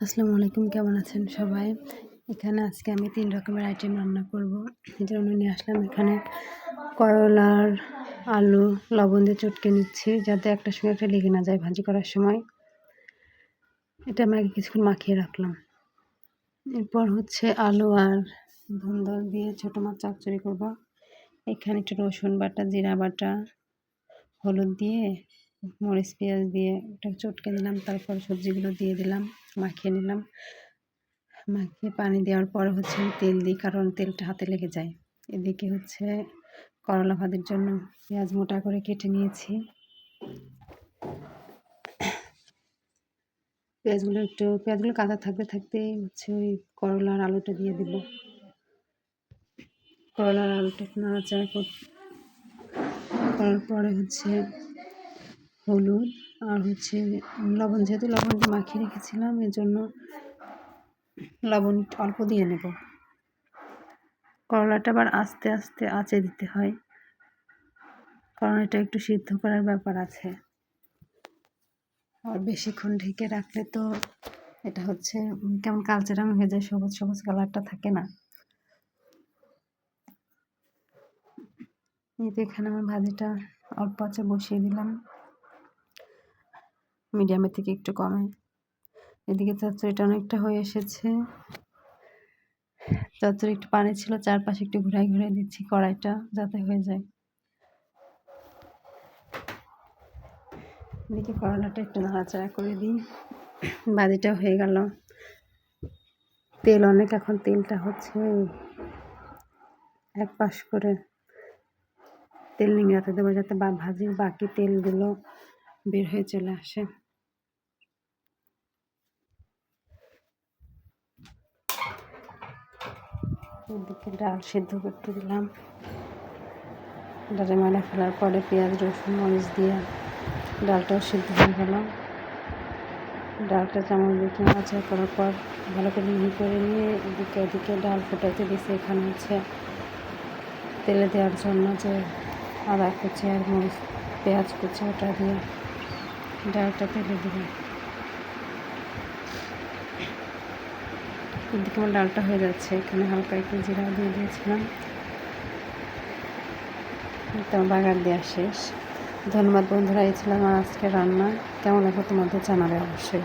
আসসালামু আলাইকুম, কেমন আছেন সবাই? এখানে আজকে আমি ৩ রকমের আইটেম রান্না করব। এজন্য নিয়ে আসলাম এখানে করলার আলু লবণ দিয়ে চটকে নিচ্ছি যাতে একটার সঙ্গে একটা লেগে না যায় ভাজি করার সময়। এটা আমি আগে কিছুক্ষণ মাখিয়ে রাখলাম। এরপর হচ্ছে আলু আর ধুন্দল দিয়ে ছোটো মাছ চচ্চড়ি করব। এখানে একটু রসুন বাটা, জিরা বাটা, হলুদ দিয়ে, মরিচ পেঁয়াজ দিয়ে ওটা চটকে নিলাম। তারপর সবজিগুলো দিয়ে দিলাম, মাখিয়ে নিলাম। মাখিয়ে পানি দেওয়ার পরে হচ্ছে আমি তেল দিই, কারণ তেলটা হাতে লেগে যায়। এদিকে হচ্ছে করলা ভাজির জন্য পেঁয়াজ মোটা করে কেটে নিয়েছি। পেঁয়াজগুলো কাঁচা থাকতে থাকতেই হচ্ছে ওই করলার আলুটা দিয়ে দিব। করলার আলুটা নাড়াচাড়া করার পরে হচ্ছে হলুদ আর হচ্ছে লবণ, যেহেতু লবণটা মাখিয়ে রেখেছিলাম এজন্য লবণ অল্প দিয়ে নেব। করলাটা আবার আস্তে আস্তে আঁচে দিতে হয়, কারণ এটা একটু সিদ্ধ করার ব্যাপার আছে। আর বেশিক্ষণ ঢেকে রাখলে তো এটা হচ্ছে কেমন কালচে রঙ হয়ে যায়, সবুজ সবুজ কালারটা থাকে না। এই তো এখানে আমার ভাজিটা অল্প আঁচে বসিয়ে দিলাম, মিডিয়ামের থেকে একটু কমে। এদিকে চচ্চড়িটা অনেকটা হয়ে এসেছে। চচ্চড়ি একটু পানি ছিল, চারপাশে একটু ঘুরাই ঘুরাই দিচ্ছি কড়াইটা যাতে হয়ে যায়। এদিকে করলাটা একটু নাড়াচাড়া করে দিই। ভাজিটা হয়ে গেল। তেল অনেক, এখন তেলটা হচ্ছে এক পাশ করে তেল নিংড়াতে দেবো যাতে ভাজির বাকি তেলগুলো বের হয়ে চলে আসে। এদিকে ডাল সিদ্ধ করতে দিলাম। ডালে ময়লা ফেলার পরে পেঁয়াজ রসুন মরিচ দিয়ে ডালটাও সিদ্ধ হয়ে গেল। ডালটা চামচ দিয়ে নাড়াচাড়া করার পর ভালো করে মিহি করে নিয়ে এদিকে ডাল ফোটাইতে দিয়েছি। এখানে হচ্ছে তেলে দেওয়ার জন্য যে আদা কুচি আর মরিচ পেঁয়াজ কুচি ওটা দিয়ে ডালটা তেলে দিলাম। এদিকে আমার ডালটা হয়ে যাচ্ছে। এখানে হালকা একটু জিরা দিয়ে দিয়েছিলাম। তো বাগার দেওয়া শেষ। ধন্যবাদ বন্ধুরা, এই ছিল আমার আজকের রান্না। কেমন লাগলো তোমাদের জানাবে অবশ্যই।